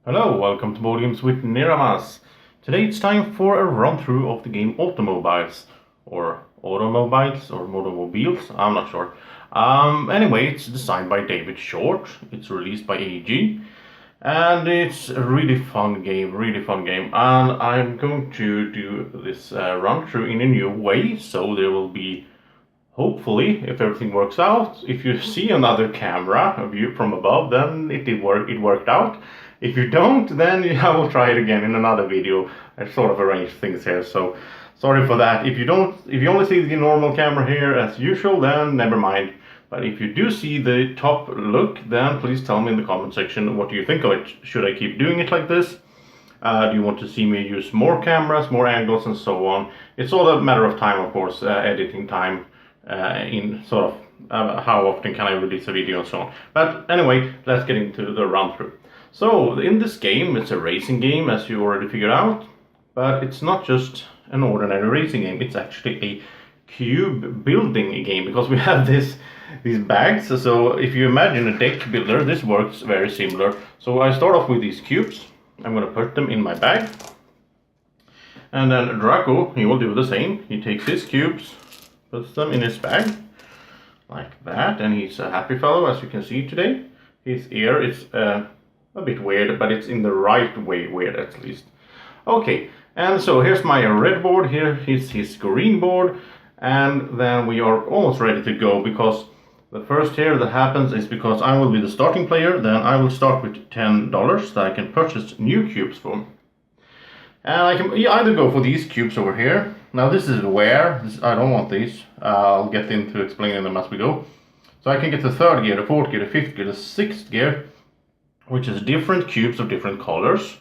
Hello, welcome to Boardgames with Niramas. Today it's time for a run-through of the game Automobiles, or Automobiles, or Motomobiles, I'm not sure. Anyway, it's designed by David Short, it's released by AG, and it's a really fun game, and I'm going to do this run-through in a new way, so there will be, hopefully, if everything works out, if you see another camera view from above, then it worked out. If you don't, then I will try it again in another video. I've sort of arranged things here, so sorry for that. If you only see the normal camera here as usual, then never mind. But if you do see the top look, then please tell me in the comment section what do you think of it. Should I keep doing it like this? Do you want to see me use more cameras, more angles, and so on? It's all a matter of time, of course, editing time, in sort of how often can I release a video and so on. But anyway, let's get into the run-through. So, in this game, it's a racing game, as you already figured out, but it's not just an ordinary racing game, it's actually a cube building game, because we have these bags. So if you imagine a deck builder, this works very similar. So I start off with these cubes, I'm going to put them in my bag, and then Draco, he will do the same. He takes his cubes, puts them in his bag, like that, and he's a happy fellow, as you can see today. His ear is a bit weird, but it's in the right way weird, at least. Okay, and so here's my red board, here is his green board, and then we are almost ready to go, because the first here that happens is because I will be the starting player, then I will start with $10 that I can purchase new cubes for. And I can either go for these cubes over here. Now this is I don't want these, I'll get into explaining them as we go. So I can get the third gear, the fourth gear, the fifth gear, the sixth gear, which is different cubes of different colors.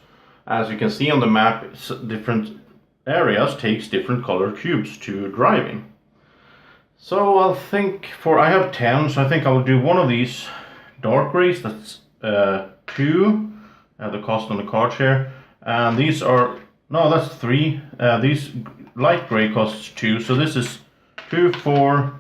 As you can see on the map, different areas takes different colored cubes to drive in. So I have 10, so I think I'll do one of these dark grays, that's 2, the cost on the card here. And these are, no, that's 3, these light gray costs 2, so this is 2, 4,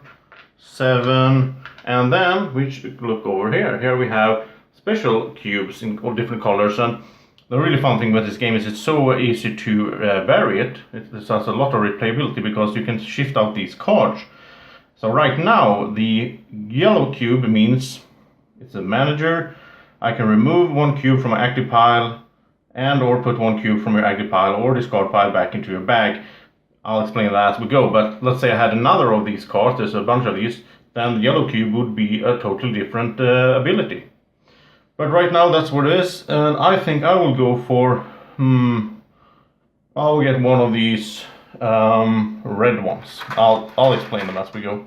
7, and then we should look over here. Here we have special cubes of different colors, and the really fun thing with this game is it's so easy to vary it. It has a lot of replayability because you can shift out these cards. So right now the yellow cube means it's a manager. I can remove one cube from an active pile and or put one cube from your active pile or discard pile back into your bag. I'll explain that as we go, but let's say I had another of these cards, there's a bunch of these, then the yellow cube would be a totally different ability. But right now that's what it is, and I think I will go for, I'll get one of these red ones. I'll explain them as we go.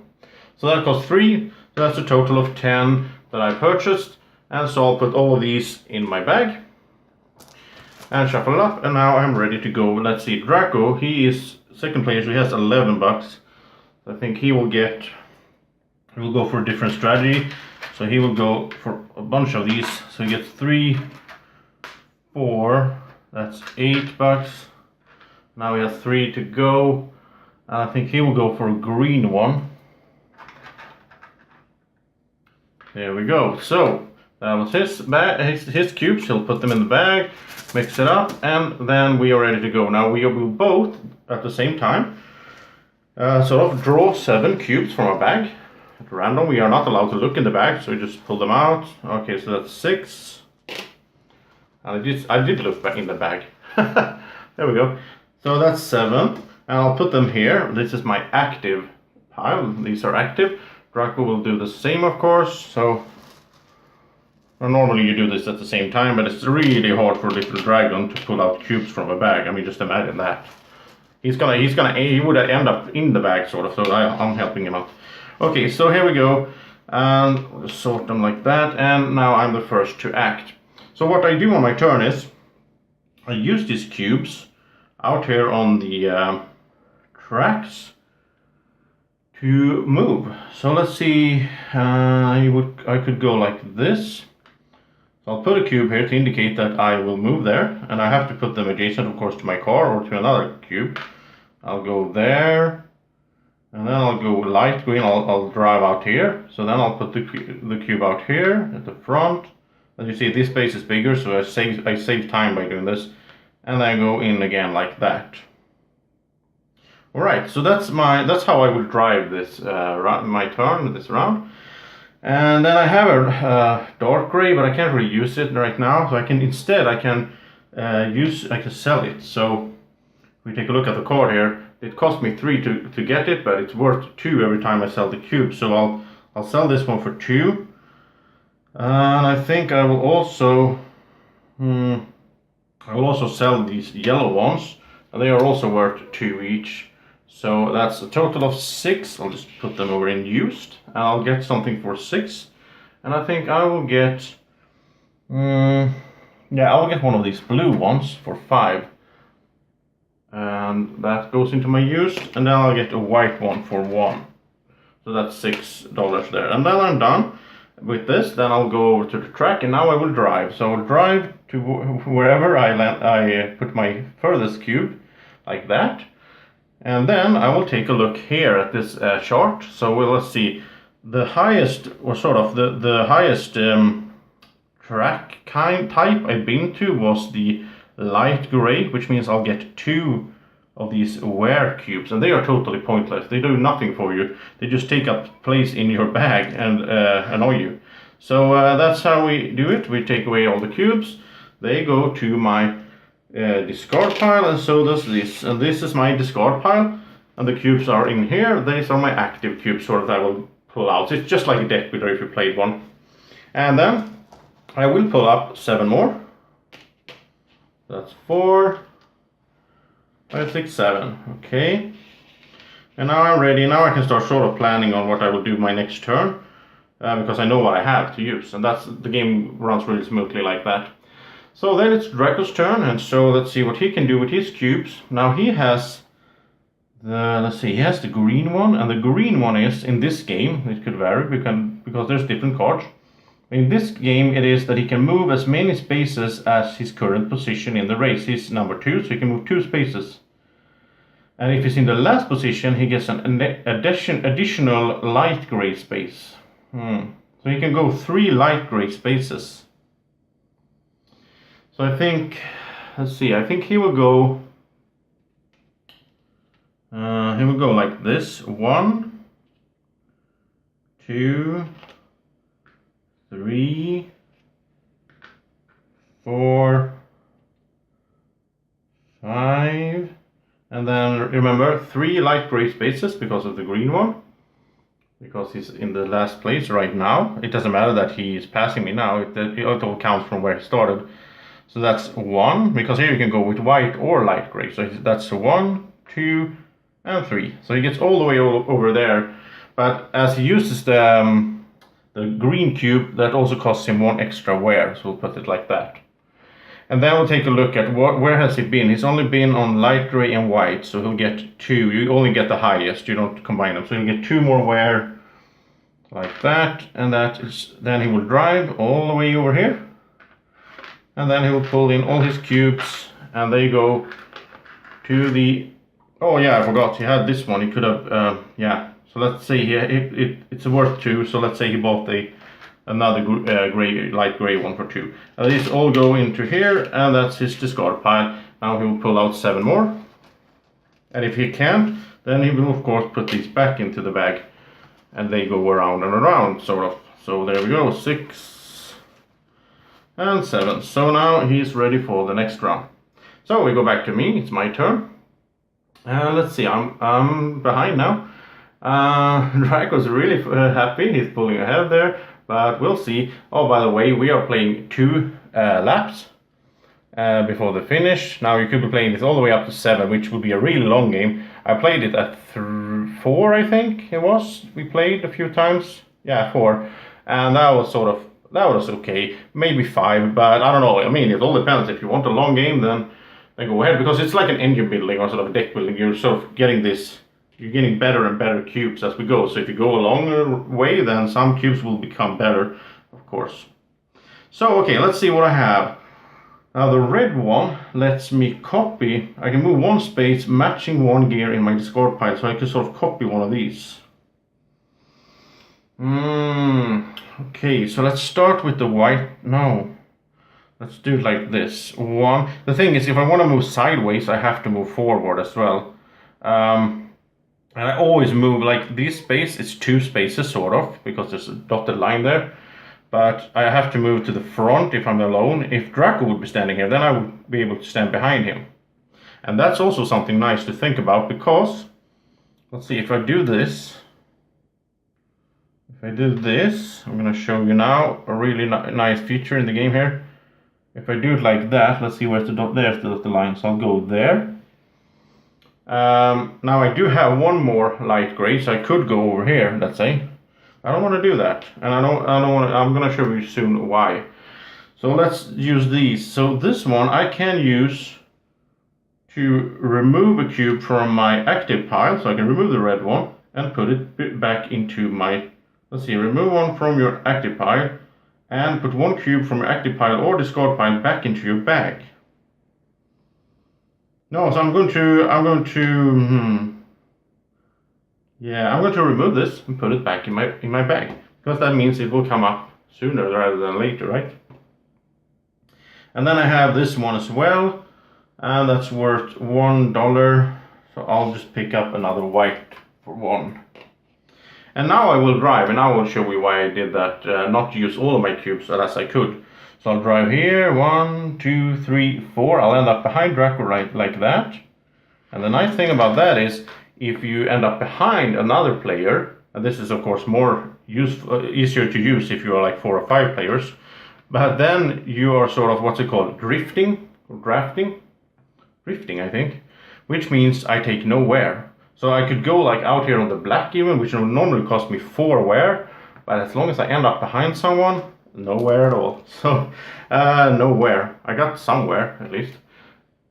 So that costs 3, so that's a total of 10 that I purchased, and so I'll put all of these in my bag and shuffle it up, and now I'm ready to go. Let's see, Draco, he is second player, so he has 11 bucks. I think he will go for a different strategy. So he will go for a bunch of these. So he gets 3, 4, that's 8 bucks. Now he has 3 to go. I think he will go for a green one. There we go. So that was his cubes. He'll put them in the bag, mix it up, and then we are ready to go. Now we will both at the same time sort of draw 7 cubes from our bag. At random, we are not allowed to look in the bag, so we just pull them out. Okay, so that's 6. And I did look back in the bag. There we go. So that's 7, and I'll put them here. This is my active pile. These are active. Draco will do the same, of course. So normally you do this at the same time, but it's really hard for a little dragon to pull out cubes from a bag. I mean, just imagine that. He would end up in the bag, sort of. So I'm helping him out. Okay, so here we go, and we'll sort them like that, and now I'm the first to act. So what I do on my turn is, I use these cubes out here on the tracks to move. So let's see, I could go like this. So I'll put a cube here to indicate that I will move there, and I have to put them adjacent, of course, to my car or to another cube. I'll go there. And then I'll go light green, I'll drive out here. So then I'll put the cube out here at the front. As you see, this space is bigger, so I save time by doing this. And then I go in again like that. Alright, so that's how I will drive this my turn, this round. And then I have a dark gray, but I can't really use it right now. So I can sell it. So if we take a look at the card here, it cost me 3 to get it, but it's worth 2 every time I sell the cube. So I'll sell this one for 2. And I think I will also sell these yellow ones, and they are also worth 2 each. So that's a total of 6. I'll just put them over in used. I'll get something for 6. And I think I will get... I will get one of these blue ones for 5. And that goes into my used. And then I'll get a white one for 1. So that's $6 there. And then I'm done with this. Then I'll go over to the track, and now I will drive. So I'll drive to wherever I put my furthest cube, like that. And then I will take a look here at this chart. So let's see, the highest, or sort of the highest track type I've been to was the light gray, which means I'll get 2 of these wear cubes, and they are totally pointless. They do nothing for you. They just take up place in your bag and annoy you. So that's how we do it. We take away all the cubes. They go to my discard pile, and so does this. And this is my discard pile, and the cubes are in here. These are my active cubes, sort of, that I will pull out. It's just like a deck builder if you played one. And then I will pull up 7 more. That's 4, 5, 6, 7. Okay. And now I'm ready. Now I can start sort of planning on what I will do my next turn, because I know what I have to use, and the game runs really smoothly like that. So then it's Draco's turn, and so let's see what he can do with his cubes. Now he has he has the green one, and the green one is, in this game, it could vary because there's different cards. In this game it is that he can move as many spaces as his current position in the race. He's number 2, so he can move 2 spaces. And if he's in the last position, he gets an additional light gray space. So he can go 3 light gray spaces. So I think, let's see, I think he will go like this. 1, 2, 3, 4, 5, and then remember 3 light gray spaces because of the green one, because he's in the last place right now. It doesn't matter that he is passing me now, it all counts from where he started. So that's 1, because here you can go with white or light gray. So that's 1, 2, and 3. So he gets all the way over there. But as he uses the green cube, that also costs him 1 extra wear. So we'll put it like that. And then we'll take a look at where has he been. He's only been on light gray and white, so he'll get 2. You only get the highest, you don't combine them. So he'll get 2 more wear, like that. And then he will drive all the way over here. And then he will pull in all his cubes, and they go to the... Oh yeah, I forgot, he had this one. He could have, So let's say it's worth 2, so let's say he bought another light gray one for 2. These all go into here, and that's his discard pile. Now he will pull out 7 more. And if he can't, then he will of course put these back into the bag, and they go around and around, sort of. So there we go, 6 and 7. So now he's ready for the next round. So we go back to me, it's my turn. Let's see, I'm behind now. Draco's really happy, he's pulling ahead there, but we'll see. Oh, by the way, we are playing 2 laps before the finish. Now you could be playing this all the way up to 7, which would be a really long game. I played it at 4, I think it was. We played a few times. Yeah, 4. And that was okay. Maybe 5, but I don't know. I mean, it all depends. If you want a long game, then go ahead, because it's like an engine building or sort of a deck building. You're sort of getting better and better cubes as we go. So if you go a longer way, then some cubes will become better, of course. So okay, let's see what I have. Now the red one lets me copy. I can move 1 space, matching 1 gear in my discard pile, so I can sort of copy one of these. Okay, so let's start with the white. No. Let's do it like this. One. The thing is, if I want to move sideways, I have to move forward as well. And I always move, like this space, it's 2 spaces sort of, because there's a dotted line there. But I have to move to the front if I'm alone. If Draco would be standing here, then I would be able to stand behind him. And that's also something nice to think about, because, let's see, if I do this, I'm going to show you now a really nice feature in the game here. If I do it like that, let's see where's the dot, there's the dotted line, so I'll go there. Now I do have one more light gray, so I could go over here, let's say. I don't want to do that, and I don't want to, I'm going to show you soon why. So let's use these. So this one I can use to remove a cube from my active pile, so I can remove the red one and put it back into my, let's see, remove one from your active pile and put one cube from your active pile or discard pile back into your bag. No, so I'm going to remove this and put it back in my bag, because that means it will come up sooner rather than later, right? And then I have this one as well, and that's worth $1. So I'll just pick up another white for 1. And now I will drive, and I will show you why I did that, not to use all of my cubes as I could. So I'll drive here, 1, 2, 3, 4. I'll end up behind Draco right like that. And the nice thing about that is, if you end up behind another player, and this is of course more easier to use if you are like 4 or 5 players, but then you are sort of, what's it called, drifting, or drafting? Drifting, I think, which means I take no wear. So I could go like out here on the black even, which would normally cost me 4 wear, but as long as I end up behind someone, no wear at all. So, no wear. I got somewhere, at least.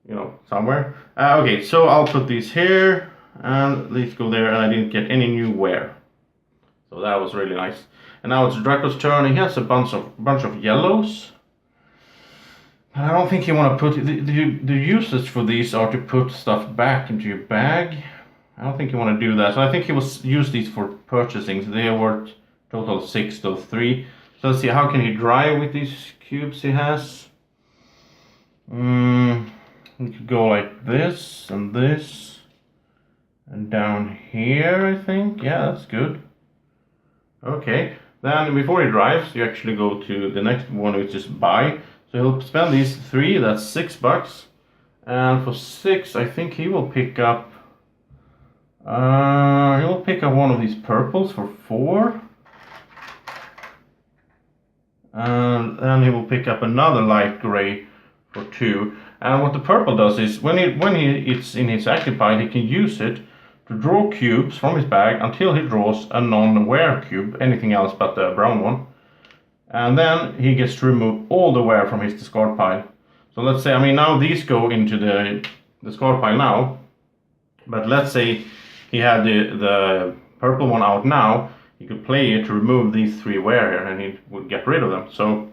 You know, somewhere. Okay, so I'll put these here, and these go there, and I didn't get any new wear. So that was really nice. And now it's Draco's turn. He has a bunch of yellows. I don't think you want to put... The uses for these are to put stuff back into your bag. I don't think you want to do that. So I think he will use these for purchasing. So they are worth total of 6 to 3. So let's see, how can he drive with these cubes he has? We could go like this, and down here, I think. Yeah, that's good. Okay, then before he drives, you actually go to the next one, which is buy. So he'll spend these 3, that's $6. And for 6, I think he will pick up... one of these purples for 4. And then he will pick up another light gray for 2. And what the purple does is, when it's in his active pile, he can use it to draw cubes from his bag until he draws a non-wear cube, anything else but the brown one. And then he gets to remove all the wear from his discard pile. So let's say, I mean, now these go into the discard pile now, but let's say he had the purple one out now, he could play it to remove these 3 wear here, and he would get rid of them. So,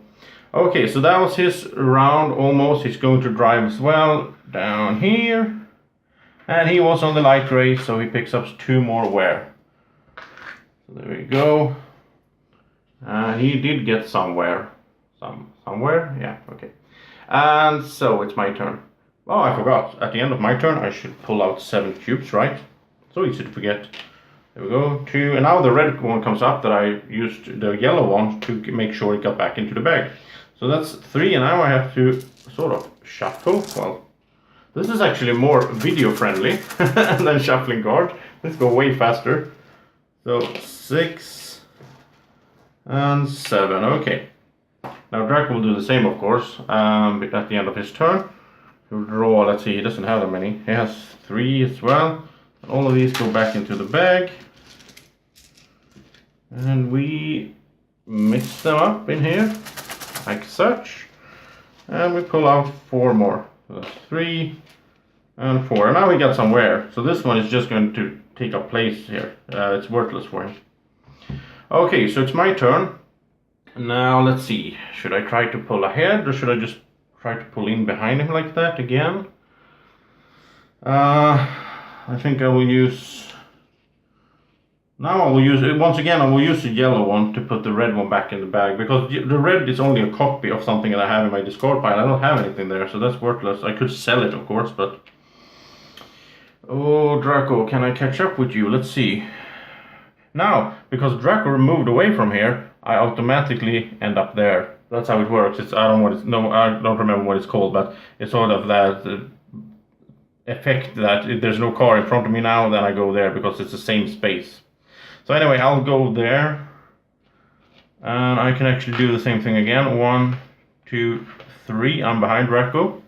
okay, so that was his round almost. He's going to drive as well down here. And he was on the light gray, so he picks up 2 more wear. So there we go. He did get somewhere. Somewhere? Yeah, okay. And so it's my turn. Oh, I forgot. At the end of my turn, I should pull out 7 cubes, right? So easy to forget. There we go, 2. And now the red one comes up that I used the yellow one to make sure it got back into the bag. So that's 3, and now I have to sort of shuffle. Well, this is actually more video friendly than shuffling cards. Let's go way faster. So 6 and 7, okay. Now Draco will do the same, of course, at the end of his turn. He'll draw, let's see, he doesn't have that many. He has 3 as well. And all of these go back into the bag. And we mix them up in here, like such. And we pull out 4 more. So that's 3 and 4. And now we got some wear. So this one is just going to take up place here. It's worthless for him. Okay, so it's my turn. Now let's see. Should I try to pull ahead, or should I just try to pull in behind him like that again? I think I will use Now I will use it once again. I will use the yellow one to put the red one back in the bag, because the red is only a copy of something that I have in my discard pile. I don't have anything there, so that's worthless. I could sell it, of course, but oh, Draco, can I catch up with you? Let's see. Now, because Draco moved away from here, I automatically end up there. That's how it works. I don't remember what it's called, but it's sort of that effect that if there's no car in front of me now, then I go there because it's the same space. So anyway, I'll go there, and I can actually do the same thing again. 1, 2, 3. I'm behind Draco.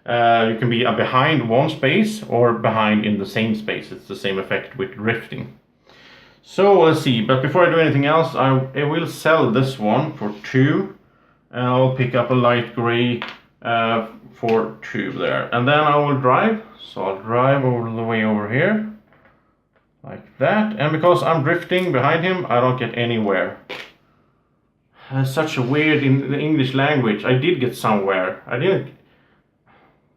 You can be behind one space or behind in the same space. It's the same effect with drifting. So let's see, but before I do anything else, I will sell this one for 2, and I'll pick up a light gray for 2 there, and then I will drive. So I'll drive all the way over here like that, and because I'm drifting behind him, I don't get anywhere. It's such a weird in the English language. I did get somewhere. I didn't.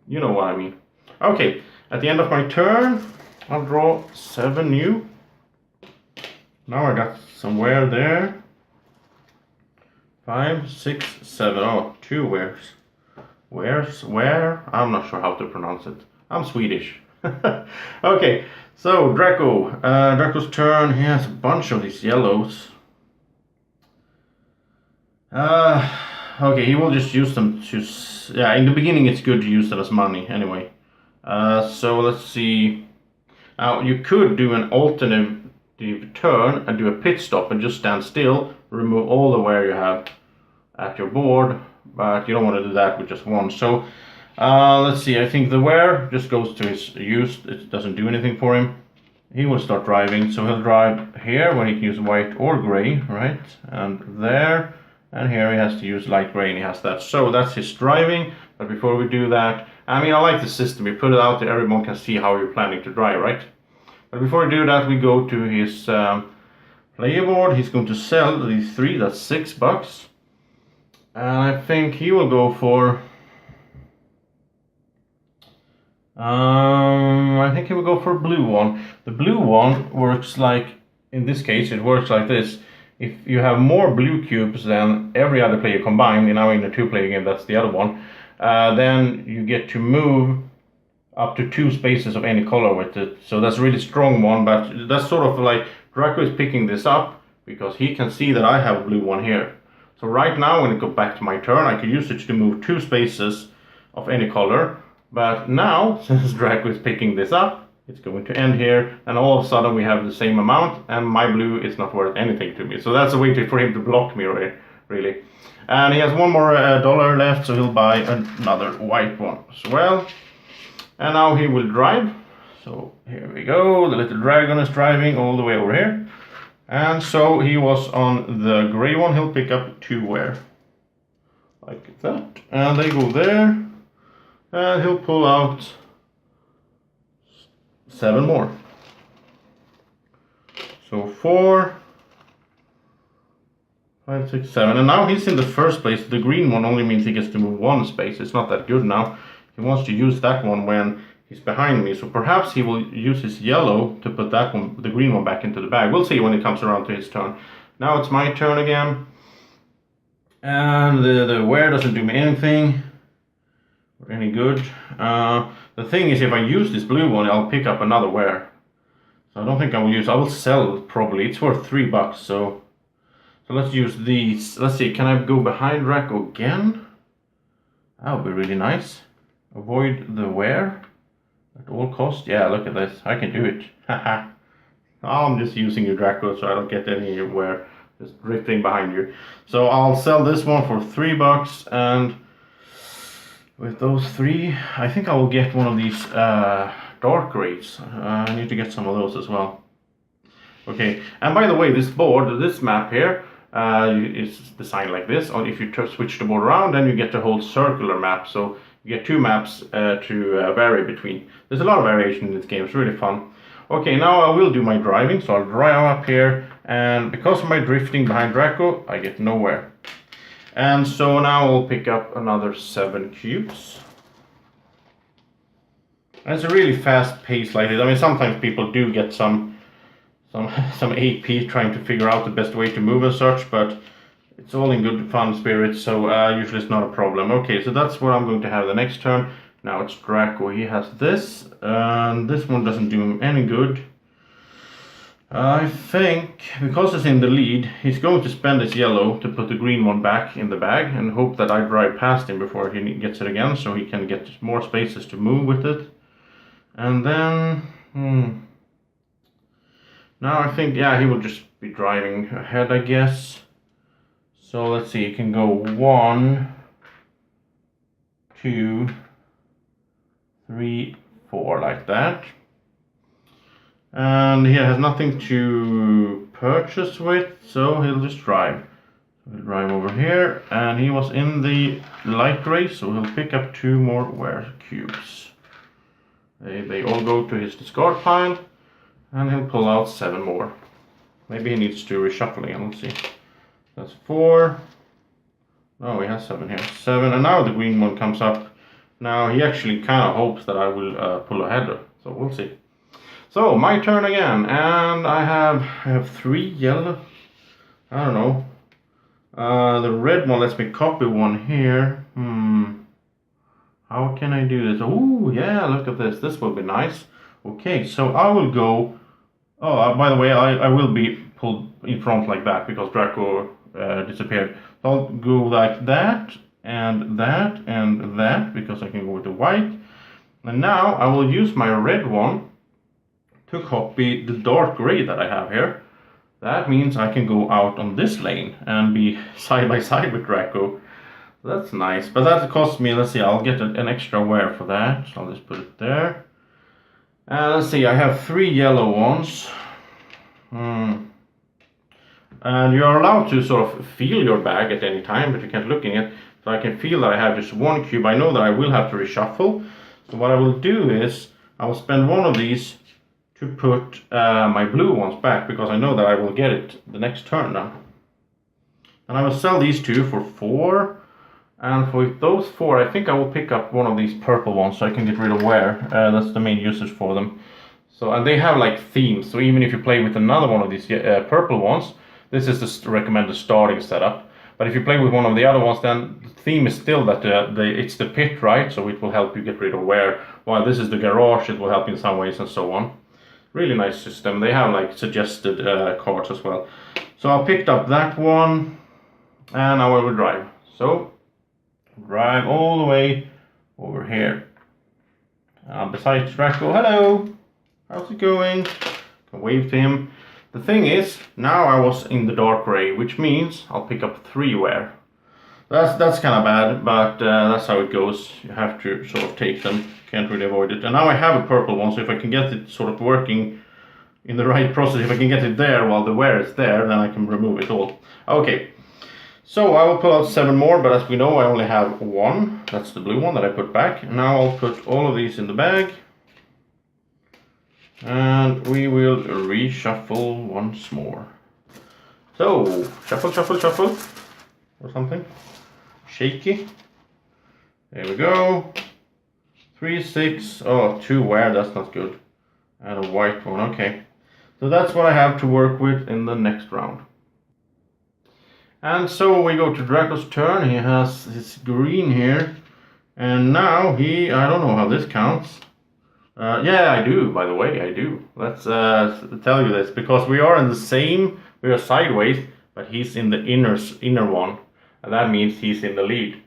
You know what I mean. Okay, at the end of my turn, I'll draw 7 new. Now I got somewhere there. 5, 6, 7. Oh, 2 wheres. Where? I'm not sure how to pronounce it. I'm Swedish. Okay, so Draco. Draco's turn. He has a bunch of these yellows. Okay, he will just use them to... Yeah, in the beginning it's good to use them as money, anyway. So let's see. Now, you could do an alternative turn and do a pit stop and just stand still, remove all the wear you have at your board, but you don't want to do that with just one. So, let's see, I think the wear just goes to his use. It doesn't do anything for him. He will start driving, so he'll drive here when he can use white or gray, right? And there. And here he has to use light gray, and he has that. So that's his driving. But before we do that, I mean, I like the system. We put it out there, everyone can see how you're planning to drive, right? But before we do that, we go to his player board. He's going to sell these 3, that's $6. And I think he will go for... I think he will go for a blue one. The blue one works like, in this case, it works like this. If you have more blue cubes than every other player combined, and now in a 2-player game, that's the other one, then you get to move up to 2 spaces of any color with it. So that's a really strong one, but that's sort of like Draco is picking this up because he can see that I have a blue one here. So right now, when it goes back to my turn, I could use it to move 2 spaces of any color. But now, since Draco is picking this up, it's going to end here, and all of a sudden we have the same amount, and my blue is not worth anything to me. So that's a way for him to block me, really. And he has one more dollar left, so he'll buy another white one as well. And now he will drive. So here we go, the little dragon is driving all the way over here. And so he was on the gray one, he'll pick up 2 wear. Like that. And they go there, and he'll pull out 7 more. So 4, 5, 6, 7. And now he's in the first place. The green one only means he gets to move 1 space. It's not that good now. He wants to use that one when he's behind me. So perhaps he will use his yellow to put that one, the green one, back into the bag. We'll see when it comes around to his turn. Now it's my turn again. And the wear doesn't do me anything or any good. The thing is, if I use this blue one, I'll pick up another wear. So I don't think I will sell it probably. It's worth $3, so let's use these. Let's see, can I go behind Draco again? That would be really nice. Avoid the wear at all costs. Yeah, look at this. I can do it. Haha. I'm just using your Draco so I don't get anywhere. Just drifting behind you. So I'll sell this one for $3, and with those 3, I think I will get one of these dark grays. I need to get some of those as well. Okay, and by the way, this board, this map here, is designed like this. Or if you switch the board around, then you get the whole circular map. So you get 2 maps to vary between. There's a lot of variation in this game. It's really fun. Okay, now I will do my driving. So I'll drive up here, and because of my drifting behind Draco, I get nowhere. And so now we'll pick up another 7 cubes. And it's a really fast pace like this. I mean, sometimes people do get some some AP trying to figure out the best way to move and such, but it's all in good fun spirit, so usually it's not a problem. Okay, so that's what I'm going to have the next turn. Now it's Draco. He has this, and this one doesn't do him any good. I think, because he's in the lead, he's going to spend his yellow to put the green one back in the bag and hope that I drive past him before he gets it again, so he can get more spaces to move with it. And then, now I think, yeah, he will just be driving ahead, I guess. So let's see, he can go 1, 2, 3, 4, like that. And he has nothing to purchase with, so he'll just drive. He'll drive over here, and he was in the light gray, so he'll pick up 2 more wear cubes. They all go to his discard pile, and he'll pull out 7 more. Maybe he needs to reshuffle again, let's see. That's 4. No, he has 7 here. 7, and now the green one comes up. Now he actually kind of hopes that I will pull a header, so we'll see. So, my turn again, and I have 3 yellow. I don't know. The red one lets me copy one here. How can I do this? Oh, yeah, look at this. This will be nice. Okay, so I will go... Oh, by the way, I will be pulled in front like that because Draco disappeared. So I'll go like that, and that, and that, because I can go with the white. And now I will use my red one to copy the dark gray that I have here. That means I can go out on this lane and be side by side with Draco. That's nice, but that costs me, let's see, I'll get an extra wear for that. So I'll just put it there. Let's see, I have 3 yellow ones. And you're allowed to sort of feel your bag at any time, but you can't look in it. So I can feel that I have just 1 cube. I know that I will have to reshuffle. So what I will do is, I will spend 1 of these to put my blue ones back, because I know that I will get it the next turn now. And I will sell these 2 for 4. And for those 4, I think I will pick up one of these purple ones so I can get rid of wear. That's the main usage for them. So, and they have like themes, so even if you play with another one of these purple ones, this is the recommended starting setup. But if you play with one of the other ones, then the theme is still that it's the pit, right? So it will help you get rid of wear. While this is the garage, it will help in some ways and so on. Really nice system. They have like suggested cards as well. So I picked up that one, and I will drive. So drive all the way over here. Besides Draco, hello, how's it going? Can wave to him. The thing is, now I was in the dark gray, which means I'll pick up 3 wear. That's kind of bad, but that's how it goes. You have to sort of take them. Can't really avoid it. And now I have a purple one, so if I can get it sort of working in the right process, if I can get it there while the wear is there, then I can remove it all. Okay, so I will pull out 7 more, but as we know, I only have 1. That's the blue one that I put back. Now I'll put all of these in the bag. And we will reshuffle once more. So, shuffle, shuffle, shuffle. Or something. Shaky. There we go. 3, 6. Oh, 2 wear, that's not good. And a white one, okay. So that's what I have to work with in the next round. And so we go to Draco's turn. He has his green here. And now I don't know how this counts. Yeah, I do, by the way, I do. Let's tell you this, because we are in the same, we are sideways, but he's in the inner one. And that means he's in the lead.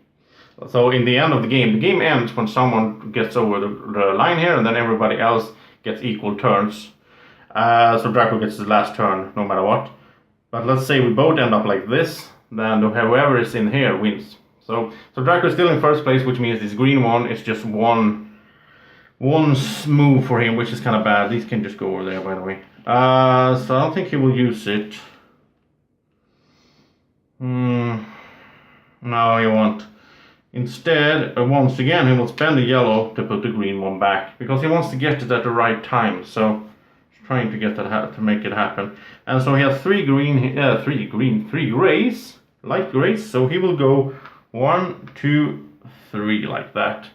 So in the end of the game ends when someone gets over the line here, and then everybody else gets equal turns. So Draco gets the last turn, no matter what. But let's say we both end up like this, then whoever is in here wins. So Draco is still in first place, which means this green one is just one move for him, which is kind of bad. These can just go over there, by the way. So I don't think he will use it. No, he won't. Instead, once again, he will spend the yellow to put the green one back, because he wants to get it at the right time. So he's trying to get that to make it happen. And so he has 3 grays, light grays. So he will go 1, 2, 3 like that.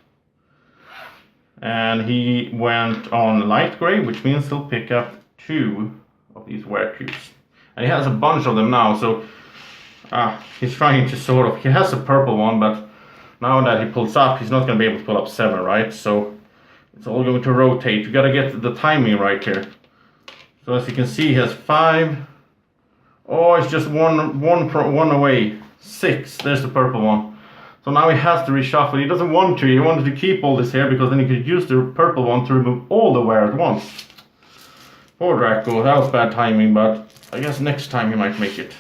And he went on light gray, which means he'll pick up 2 of these ware cubes. And he has a bunch of them now, so he's trying to sort of, he has a purple one, but now that he pulls up, he's not going to be able to pull up 7, right? So it's all going to rotate. You got to get the timing right here. So as you can see, he has 5. Oh, it's just one away. 6, there's the purple one. So now he has to reshuffle. He doesn't want to. He wanted to keep all this here because then he could use the purple one to remove all the ware at once. Poor Draco, that was bad timing, but I guess next time he might make it.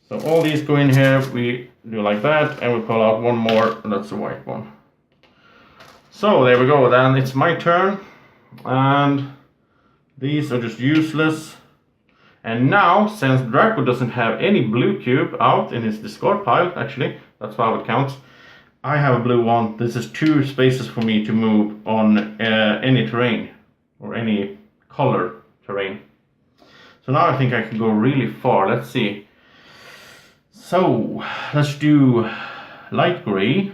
So all these go in here, we do like that, and we pull out one more, and that's the white one. So there we go, then it's my turn, and these are just useless. And now, since Draco doesn't have any blue cube out in his discard pile, actually, that's how it counts, I have a blue one. This is 2 spaces for me to move on any terrain, or any color terrain. So now I think I can go really far. Let's see. So let's do light gray,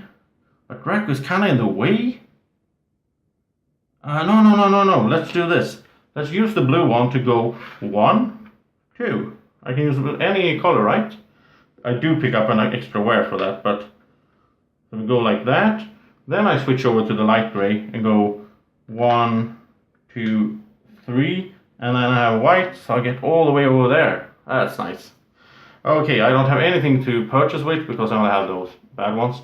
but Draco is kind of in the way. No. Let's do this. Let's use the blue one to go 1, 2. I can use any color, right? I do pick up an extra ware for that, but so we go like that. Then I switch over to the light gray and go 1, 2, 3, and then I have white, so I get all the way over there. That's nice. Okay, I don't have anything to purchase with because I only have those bad ones.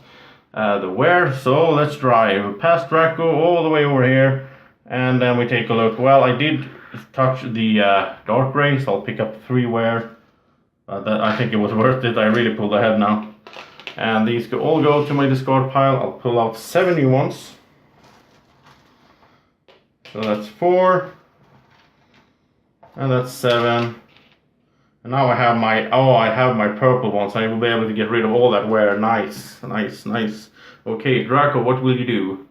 The ware, so let's drive past Draco all the way over here, and then we take a look. Well, I did touch the dark gray, so I'll pick up 3 ware. That I think it was worth it. I really pulled ahead now. And these could all go to my discard pile. I'll pull out 7 new ones. So that's 4. And that's 7. And now I have my purple one, so I will be able to get rid of all that ware. Nice. Okay, Draco, what will you do?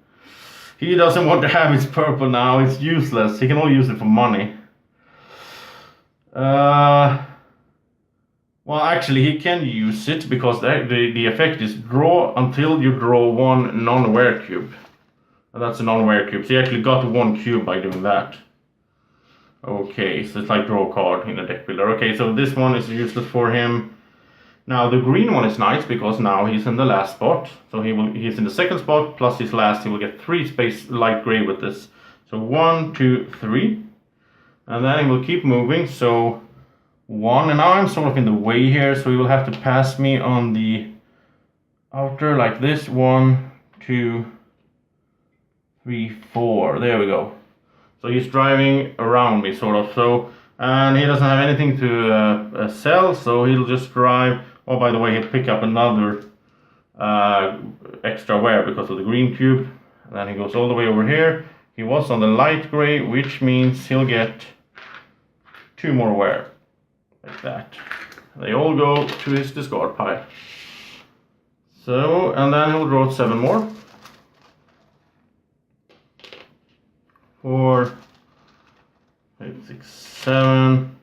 He doesn't want to have his purple now. It's useless. He can only use it for money. Well, actually, he can use it because the effect is draw until you draw 1 non-ware cube. And that's a non-ware cube. So he actually got 1 cube by doing that. Okay, so it's like draw a card in a deck builder. Okay, so this one is useless for him. Now the green one is nice because now he's in the last spot. So he's in the second spot plus his last. He will get 3 space light gray with this. So 1, 2, 3. And then he will keep moving. So 1, and now I'm sort of in the way here. So he will have to pass me on the outer like this. 1, 2, 3, 4. There we go. So he's driving around me, sort of. So, and he doesn't have anything to sell, so he'll just drive. Oh, by the way, he'll pick up another extra ware because of the green cube. And then he goes all the way over here. He was on the light gray, which means he'll get 2 more ware, like that. They all go to his discard pile. So, and then he'll draw 7 more. 4, 5, 6, 7,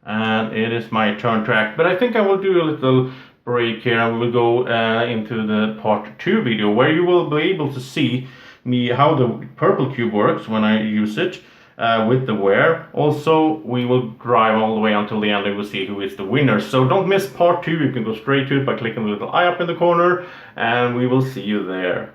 and it is my turn to act. But I think I will do a little break here, and we will go into the part 2 video where you will be able to see me how the purple cube works when I use it with the ware. Also, we will drive all the way until the end and we'll see who is the winner. So don't miss part 2. You can go straight to it by clicking the little eye up in the corner, and we will see you there.